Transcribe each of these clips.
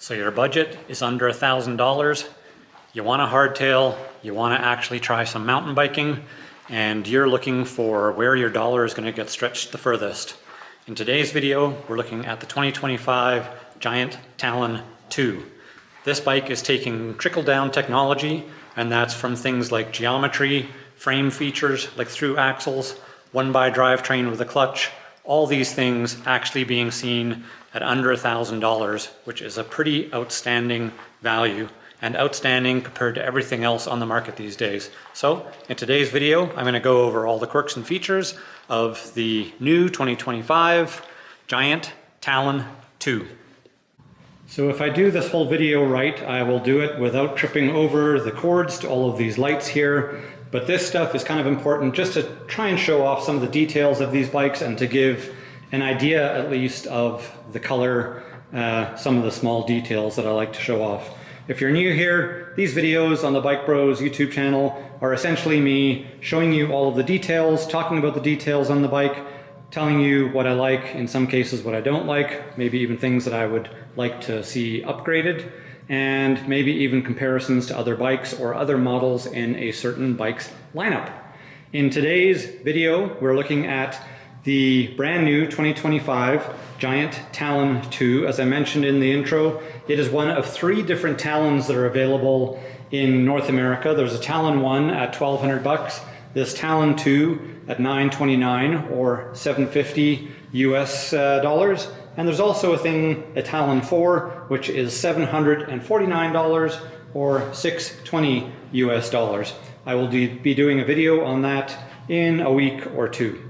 So your budget is under $1,000. You want a hardtail, you want to actually try some mountain biking, and you're looking for where your dollar is going to get stretched the furthest. In today's video, we're looking at the 2025 Giant Talon 2. This bike is taking trickle-down technology, and that's from things like geometry, frame features like thru-axles, 1x drivetrain with a clutch, all these things actually being seen at under $1,000, which is a pretty outstanding value, and outstanding compared to everything else on the market these days. So in today's video, I'm going to go over all the quirks and features of the new 2025 Giant Talon 2. So if I do this whole video right, I will do it without tripping over the cords to all of these lights here. But this stuff is kind of important just to try and show off some of the details of these bikes and to give an idea at least of the color, some of the small details that I like to show off. If you're new here, these videos on the Bike Bros YouTube channel are essentially me showing you all of the details, talking about the details on the bike, telling you what I like, in some cases what I don't like, maybe even things that I would like to see upgraded, and maybe even comparisons to other bikes or other models in a certain bike's lineup. In today's video, we're looking at the brand new 2025 Giant Talon 2. As I mentioned in the intro, it is one of 3 different Talons that are available in North America. There's a Talon 1 at $1,200, this Talon 2 at $929 or $750 US dollars. And there's also a Talon 4, which is $749 or $620 US dollars. I will be doing a video on that in a week or two.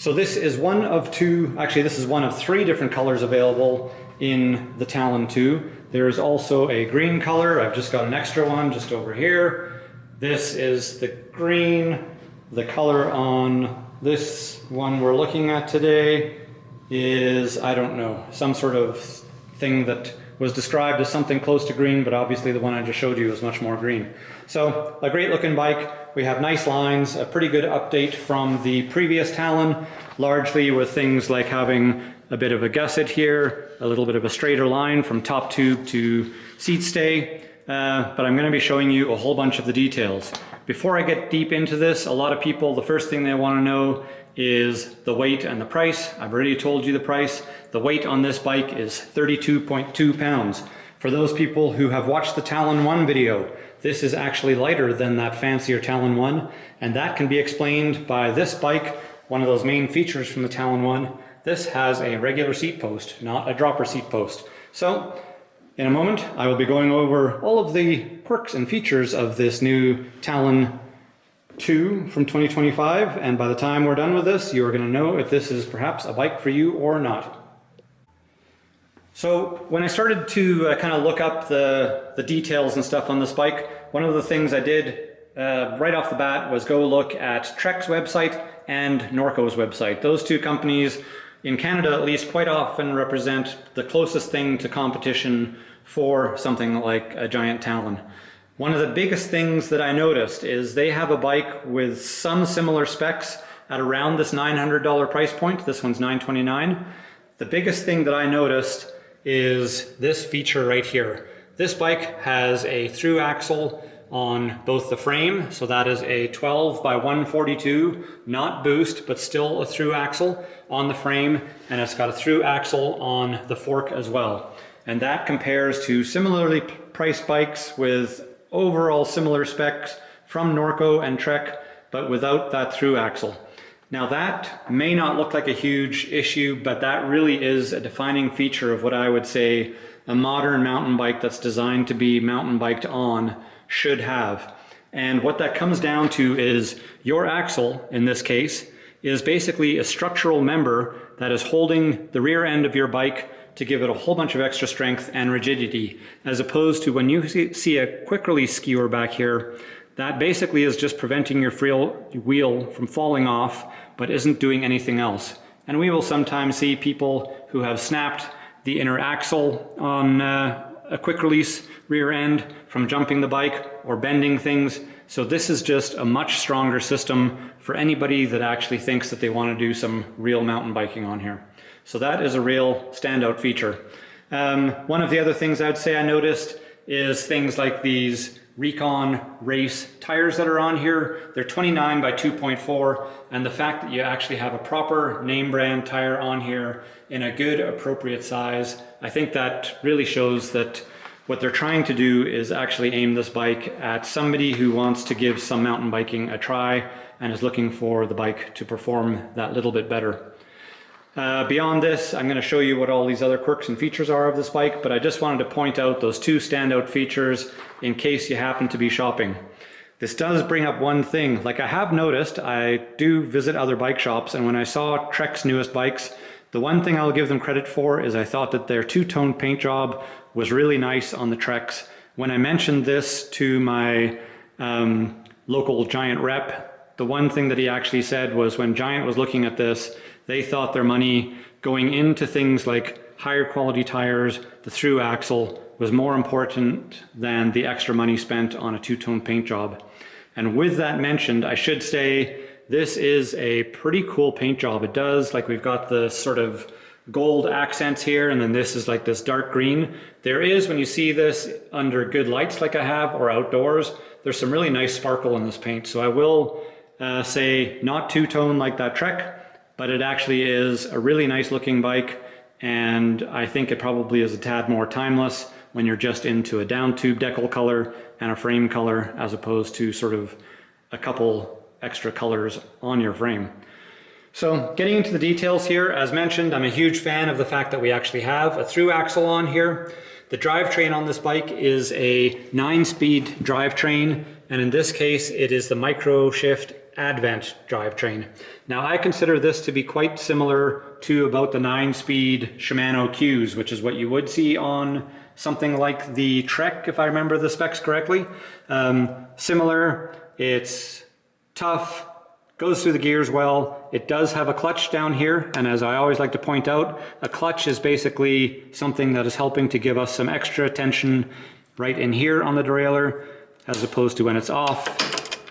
So this is one of 3 different colors available in the Talon 2. There's also a green color. I've just got an extra one just over here. This is the green. The color on this one we're looking at today is, I don't know, some sort of thing that was described as something close to green, but obviously the one I just showed you is much more green. So a great looking bike. We have nice lines, a pretty good update from the previous Talon, largely with things like having a bit of a gusset here, a little bit of a straighter line from top tube to seat stay, but I'm going to be showing you a whole bunch of the details. Before I get deep into this, a lot of people, the first thing they want to know is the weight and the price. I've already told you the price. The weight on this bike is 32.2 pounds. For those people who have watched the Talon 1 video, this is actually lighter than that fancier Talon 1, and that can be explained by this bike, one of those main features from the Talon 1. This has a regular seat post, not a dropper seat post. So in a moment, I will be going over all of the quirks and features of this new Talon 2 from 2025, and by the time we're done with this, you are going to know if this is perhaps a bike for you or not. So when I started to kind of look up the details and stuff on this bike, one of the things I did right off the bat was go look at Trek's website and Norco's website. Those 2 companies, in Canada at least, quite often represent the closest thing to competition for something like a Giant Talon. One of the biggest things that I noticed is they have a bike with some similar specs at around this $900 price point. This one's $929. The biggest thing that I noticed is this feature right here. This bike has a thru-axle on both the frame, so that is a 12 by 142, not boost, but still a thru-axle on the frame, and it's got a thru-axle on the fork as well. And that compares to similarly priced bikes with overall similar specs from Norco and Trek, but without that thru-axle. Now that may not look like a huge issue, but that really is a defining feature of what I would say a modern mountain bike that's designed to be mountain biked on should have. And what that comes down to is your axle, in this case, is basically a structural member that is holding the rear end of your bike to give it a whole bunch of extra strength and rigidity, as opposed to when you see a quick release skewer back here, that basically is just preventing your wheel from falling off, but isn't doing anything else. And we will sometimes see people who have snapped the inner axle on a quick release rear end from jumping the bike or bending things. So this is just a much stronger system for anybody that actually thinks that they want to do some real mountain biking on here. So that is a real standout feature. One of the other things I'd say I noticed is things like these Recon race tires that are on here. They're 29 by 2.4, and the fact that you actually have a proper name brand tire on here in a good appropriate size, I think that really shows that what they're trying to do is actually aim this bike at somebody who wants to give some mountain biking a try and is looking for the bike to perform that little bit better. Beyond this, I'm going to show you what all these other quirks and features are of this bike, but I just wanted to point out those two standout features in case you happen to be shopping. This does bring up one thing. Like I have noticed, I do visit other bike shops, and when I saw Trek's newest bikes, the one thing I'll give them credit for is I thought that their two-tone paint job was really nice on the Treks. When I mentioned this to my local Giant rep, the one thing that he actually said was when Giant was looking at this, they thought their money going into things like higher quality tires, the thru-axle, was more important than the extra money spent on a two-tone paint job. And with that mentioned, I should say this is a pretty cool paint job. It does, like we've got the sort of gold accents here, and then this is like this dark green. There is, when you see this under good lights like I have or outdoors, there's some really nice sparkle in this paint. So I will say not two-tone like that Trek, but it actually is a really nice looking bike, and I think it probably is a tad more timeless when you're just into a down tube decal color and a frame color as opposed to sort of a couple extra colors on your frame. So getting into the details here, as mentioned, I'm a huge fan of the fact that we actually have a thru-axle on here. The drivetrain on this bike is a 9-speed drivetrain, and in this case it is the Micro Shift Advent drivetrain. Now I consider this to be quite similar to about the 9-speed Shimano Qs, which is what you would see on something like the Trek, if I remember the specs correctly. Similar, it's tough, goes through the gears well. It does have a clutch down here, and as I always like to point out, a clutch is basically something that is helping to give us some extra tension right in here on the derailleur, as opposed to when it's off.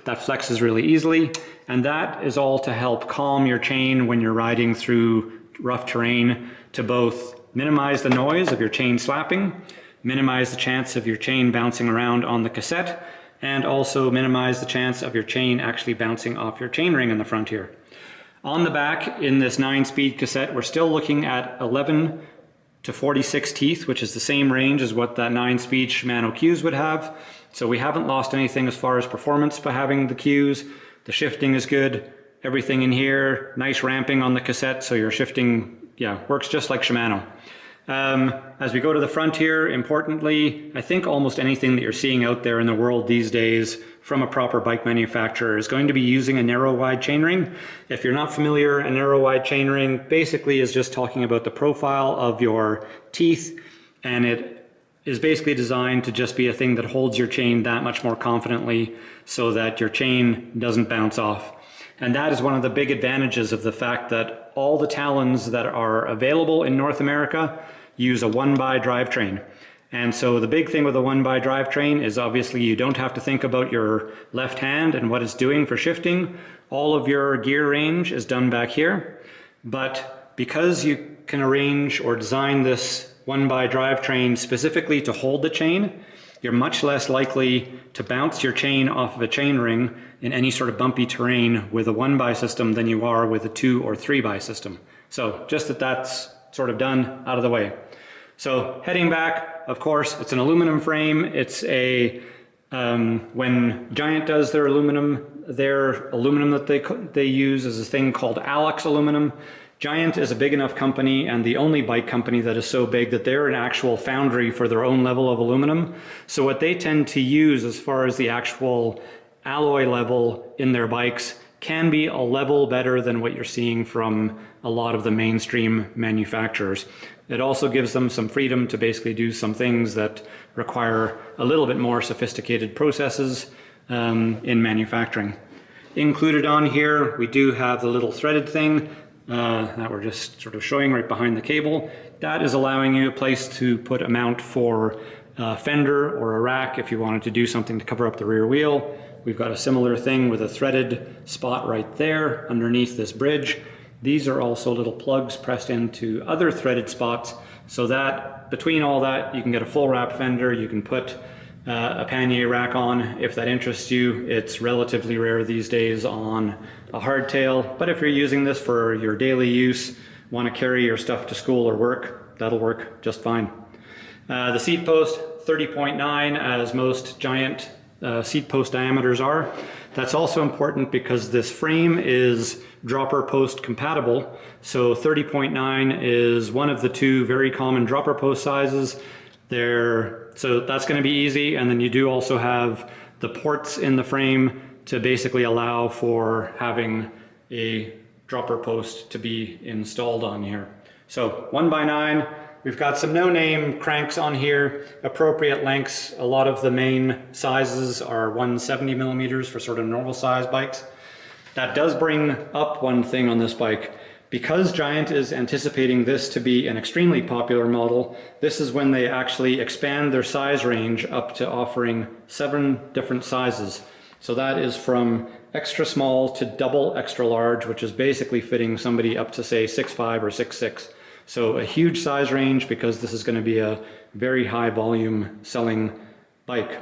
That flexes really easily, and that is all to help calm your chain when you're riding through rough terrain, to both minimize the noise of your chain slapping, minimize the chance of your chain bouncing around on the cassette, and also minimize the chance of your chain actually bouncing off your chainring in the front here. On the back, in this 9-speed cassette, we're still looking at 11 to 46 teeth, which is the same range as what that 9-speed Shimano Qs would have. So we haven't lost anything as far as performance by having the Qs. The shifting is good. Everything in here, nice ramping on the cassette, so your shifting, yeah, works just like Shimano. As we go to the front here, importantly, I think almost anything that you're seeing out there in the world these days from a proper bike manufacturer is going to be using a narrow wide chainring. If you're not familiar, a narrow wide chainring basically is just talking about the profile of your teeth, and it is basically designed to just be a thing that holds your chain that much more confidently so that your chain doesn't bounce off. And that is one of the big advantages of the fact that all the Talons that are available in North America use a 1x drivetrain. And so the big thing with a 1x drivetrain is obviously you don't have to think about your left hand and what it's doing for shifting. All of your gear range is done back here. But because you can arrange or design this 1x drivetrain specifically to hold the chain, you're much less likely to bounce your chain off of a chain ring in any sort of bumpy terrain with a 1x system than you are with a 2 or 3x system. So just that that's sort of done out of the way. So heading back, of course, it's an aluminum frame. It's a, when Giant does their aluminum that they use is a thing called Alex aluminum. Giant is a big enough company and the only bike company that is so big that they're an actual foundry for their own level of aluminum. So what they tend to use as far as the actual alloy level in their bikes can be a level better than what you're seeing from a lot of the mainstream manufacturers. It also gives them some freedom to basically do some things that require a little bit more sophisticated processes in manufacturing. Included on here, we do have the little threaded thing that we're just sort of showing right behind the cable. That is allowing you a place to put a mount for a fender or a rack if you wanted to do something to cover up the rear wheel. We've got a similar thing with a threaded spot right there underneath this bridge. These are also little plugs pressed into other threaded spots so that between all that, you can get a full wrap fender. You can put a pannier rack on if that interests you. It's relatively rare these days on a hardtail, but if you're using this for your daily use, want to carry your stuff to school or work, that'll work just fine. The seat post, 30.9, as most Giant seat post diameters are. That's also important because this frame is dropper post compatible. So 30.9 is one of the two very common dropper post sizes. So that's going to be easy. And then you do also have the ports in the frame to basically allow for having a dropper post to be installed on here. So 1x9. We've got some no-name cranks on here, appropriate lengths. A lot of the main sizes are 170 millimeters for sort of normal size bikes. That does bring up one thing on this bike. Because Giant is anticipating this to be an extremely popular model, this is when they actually expand their size range up to offering 7 different sizes. So that is from extra small to double extra large, which is basically fitting somebody up to say 6'5" or 6'6". So a huge size range because this is going to be a very high volume selling bike.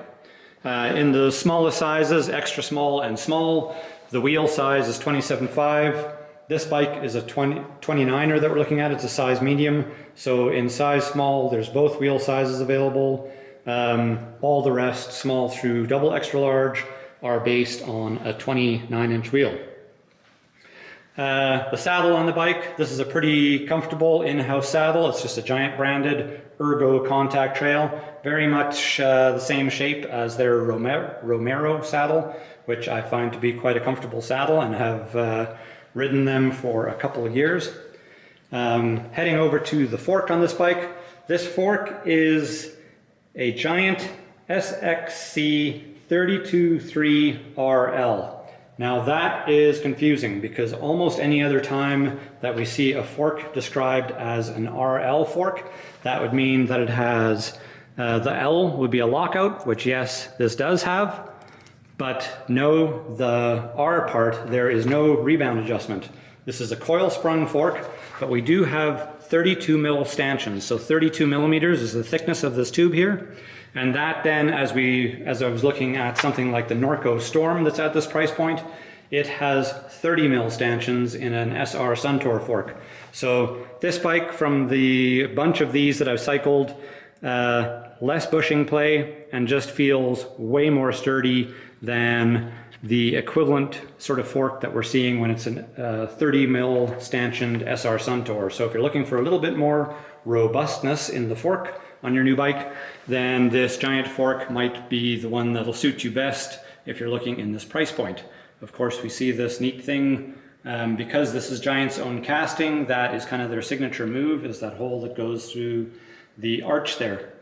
In the smallest sizes, extra small and small, the wheel size is 27.5. This bike is a 29er that we're looking at. It's a size medium. So in size small, there's both wheel sizes available. All the rest, small through double extra large, are based on a 29-inch wheel. The saddle on the bike, this is a pretty comfortable in-house saddle. It's just a Giant branded Ergo contact trail, very much the same shape as their Romero saddle, which I find to be quite a comfortable saddle and have ridden them for a couple of years. Heading over to the fork on this bike. This fork is a Giant SXC 32.3RL. Now that is confusing because almost any other time that we see a fork described as an RL fork, that would mean that it has, the L would be a lockout, which yes, this does have, but no, the R part, there is no rebound adjustment. This is a coil sprung fork, but we do have 32 mil stanchions. So 32 millimeters is the thickness of this tube here. And that then, as I was looking at something like the Norco Storm that's at this price point, it has 30 mil stanchions in an SR Suntour fork. So this bike, from the bunch of these that I've cycled, less bushing play and just feels way more sturdy than the equivalent sort of fork that we're seeing when it's a 30 mil stanchioned SR Suntour. So if you're looking for a little bit more robustness in the fork on your new bike, then this Giant fork might be the one that'll suit you best if you're looking in this price point. Of course, we see this neat thing, because this is Giant's own casting, that is kind of their signature move, is that hole that goes through the arch there.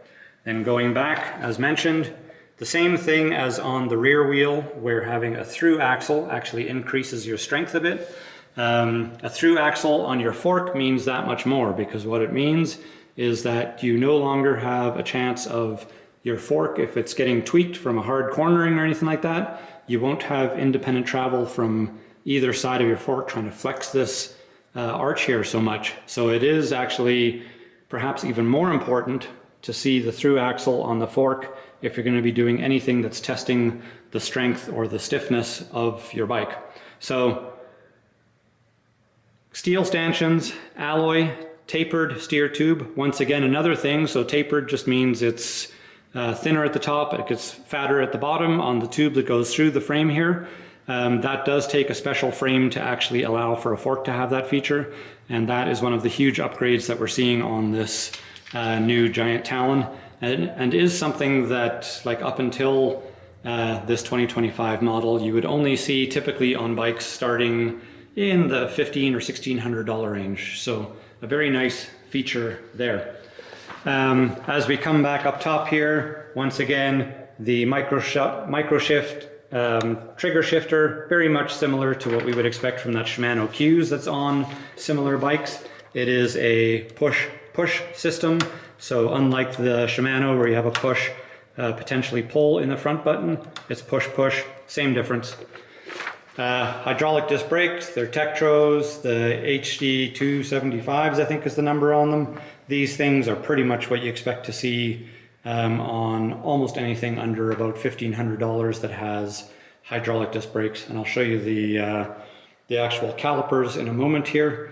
Then going back, as mentioned, the same thing as on the rear wheel, where having a through axle actually increases your strength a bit. A through axle on your fork means that much more, because what it means is that you no longer have a chance of your fork, if it's getting tweaked from a hard cornering or anything like that, you won't have independent travel from either side of your fork trying to flex this arch here so much. So it is actually perhaps even more important to see the through axle on the fork if you're going to be doing anything that's testing the strength or the stiffness of your bike. So steel stanchions, alloy, tapered steer tube, once again another thing. So tapered just means it's thinner at the top, it gets fatter at the bottom on the tube that goes through the frame here. That does take a special frame to actually allow for a fork to have that feature, and that is one of the huge upgrades that we're seeing on this new Giant Talon, and is something that, like, up until this 2025 model, you would only see typically on bikes starting in the $1,500 or $1,600 range. So a very nice feature there. As we come back up top here, once again, the micro shift trigger shifter, very much similar to what we would expect from that Shimano Q's that's on similar bikes. It is a push system, so unlike the Shimano where you have a push, potentially pull in the front button, it's push, same difference. Hydraulic disc brakes, they're Tektros, the HD 275s I think is the number on them. these things are pretty much what you expect to see on almost anything under about $1,500 that has hydraulic disc brakes. And I'll show you the actual calipers in a moment here.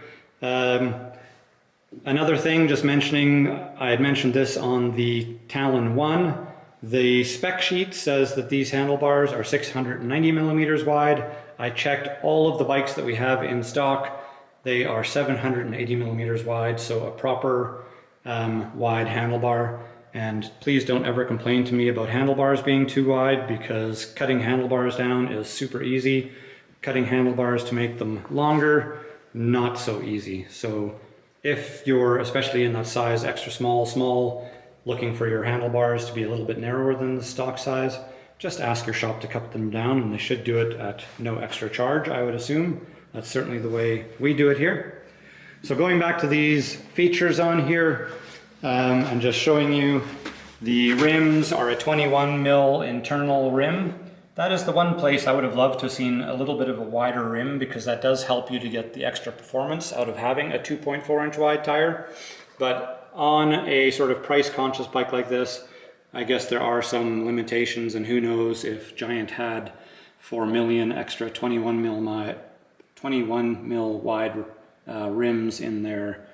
Another thing, just mentioning, I had mentioned this on the Talon 1. The spec sheet says that these handlebars are 690 millimeters wide. I checked all of the bikes that we have in stock. They are 780 millimeters wide, so a proper wide handlebar. And please don't ever complain to me about handlebars being too wide, because cutting handlebars down is super easy. Cutting handlebars to make them longer, not so easy. So if you're, especially in that size extra small, looking for your handlebars to be a little bit narrower than the stock size, just ask your shop to cut them down, and they should do it at no extra charge, I would assume. That's certainly the way we do it here. So going back to these features on here, and just showing you, the rims are a 21 mil internal rim. That is the one place I would have loved to have seen a little bit of a wider rim, because that does help you to get the extra performance out of having a 2.4 inch wide tire. But on a sort of price conscious bike like this, I guess there are some limitations, and who knows if Giant had 4 million extra 21 mil wide rims in their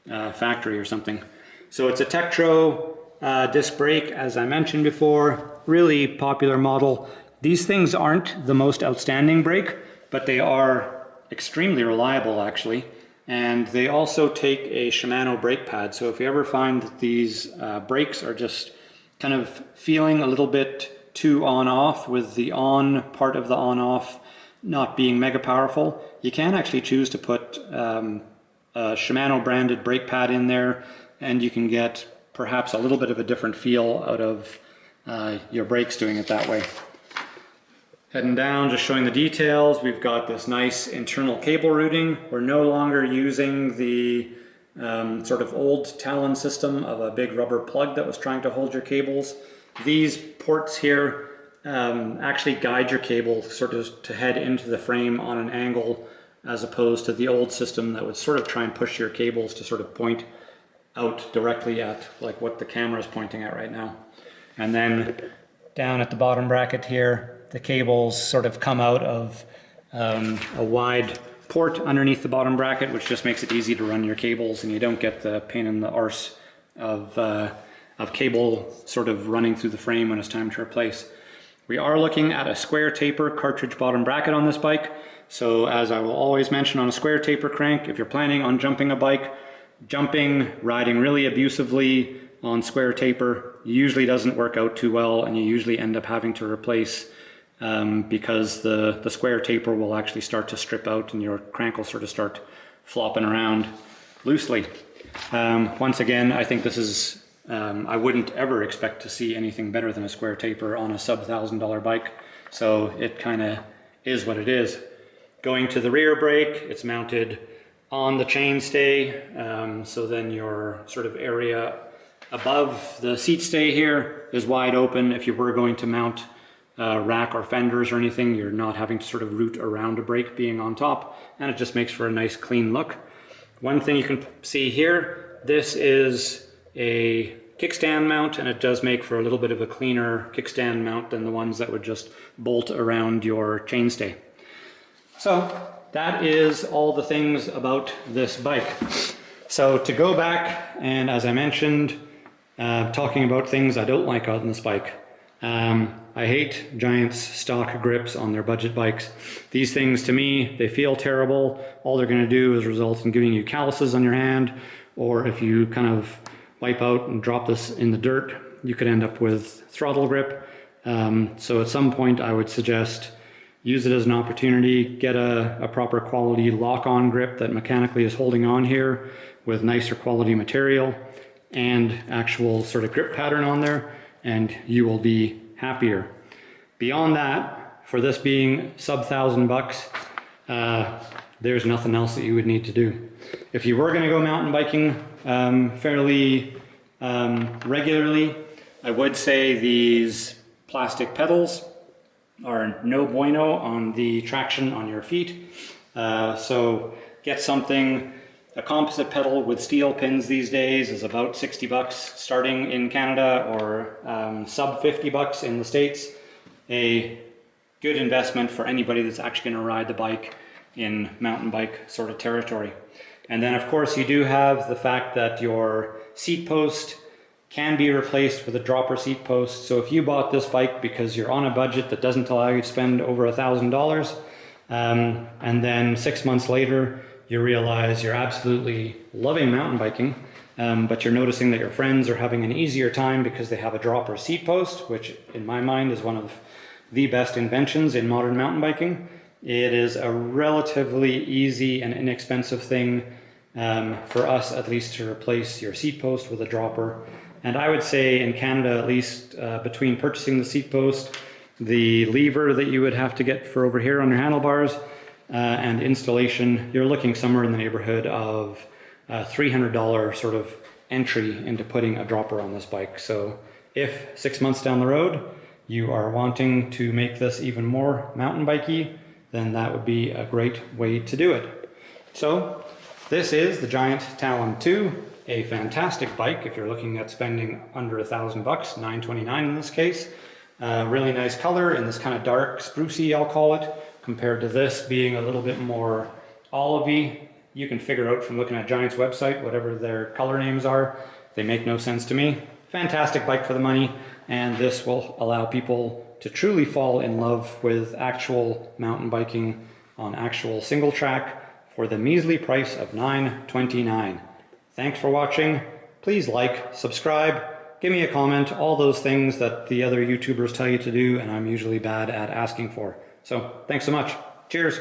factory or something. So it's a Tektro disc brake, as I mentioned before, really popular model. These things aren't the most outstanding brake, but they are extremely reliable actually. And they also take a Shimano brake pad. So if you ever find that these brakes are just kind of feeling a little bit too on-off, with the on part of the on-off not being mega powerful, you can actually choose to put a Shimano branded brake pad in there, and you can get perhaps a little bit of a different feel out of your brakes doing it that way. Heading down, just showing the details, we've got this nice internal cable routing. We're no longer using the sort of old Talon system of a big rubber plug that was trying to hold your cables. These ports here actually guide your cable sort of to head into the frame on an angle, as opposed to the old system that would sort of try and push your cables to sort of point out directly at like what the camera is pointing at right now. And then down at the bottom bracket here, the cables sort of come out of a wide port underneath the bottom bracket, which just makes it easy to run your cables, and you don't get the pain in the arse of cable sort of running through the frame when it's time to replace. We are looking at a square taper cartridge bottom bracket on this bike. So as I will always mention on a square taper crank, if you're planning on jumping a bike, riding really abusively on square taper usually doesn't work out too well, and you usually end up having to replace because the square taper will actually start to strip out and your crank will sort of start flopping around loosely. Once again, I think this is, I wouldn't ever expect to see anything better than a square taper on a sub $1,000 bike, so it kind of is what it is. Going to the rear brake, it's mounted on the chainstay, so then your sort of area above the seat stay here is wide open. If you were going to mount rack or fenders or anything, you're not having to sort of root around a brake being on top, and it just makes for a nice clean look. One thing you can see here, this is a kickstand mount, and it does make for a little bit of a cleaner kickstand mount than the ones that would just bolt around your chainstay. So that is all the things about this bike. So to go back, and as I mentioned, talking about things I don't like on this bike. I hate Giant's stock grips on their budget bikes. These things, to me, they feel terrible. All they're going to do is result in giving you calluses on your hand, or if you kind of wipe out and drop this in the dirt, you could end up with throttle grip. So at some point I would suggest use it as an opportunity, get a proper quality lock-on grip that mechanically is holding on here with nicer quality material and actual sort of grip pattern on there, and you will be happier. Beyond that, for this being sub $1,000, there's nothing else that you would need to do. If you were going to go mountain biking fairly regularly, I would say these plastic pedals are no bueno on the traction on your feet. So get something A composite pedal with steel pins these days is about 60 bucks starting in Canada, or sub 50 bucks in the States. A good investment for anybody that's actually going to ride the bike in mountain bike sort of territory. And then of course you do have the fact that your seat post can be replaced with a dropper seat post. So if you bought this bike because you're on a budget that doesn't allow you to spend over $1,000, and then 6 months later you realize you're absolutely loving mountain biking, but you're noticing that your friends are having an easier time because they have a dropper seat post, which in my mind is one of the best inventions in modern mountain biking. It is a relatively easy and inexpensive thing, for us at least, to replace your seat post with a dropper. And I would say in Canada, at least, between purchasing the seat post, the lever that you would have to get for over here on your handlebars, and installation, you're looking somewhere in the neighborhood of $300 sort of entry into putting a dropper on this bike. So if 6 months down the road you are wanting to make this even more mountain bikey, then that would be a great way to do it. So this is the Giant Talon 2, a fantastic bike if you're looking at spending under $1,000 bucks, $929 in this case. Really nice color in this kind of dark sprucey, I'll call it, compared to this being a little bit more olivey. You can figure out from looking at Giant's website whatever their color names are. They make no sense to me. Fantastic bike for the money, and this will allow people to truly fall in love with actual mountain biking on actual single track for the measly price of $929. Thanks for watching. Please like, subscribe, give me a comment, all those things that the other YouTubers tell you to do and I'm usually bad at asking for. So thanks so much. Cheers.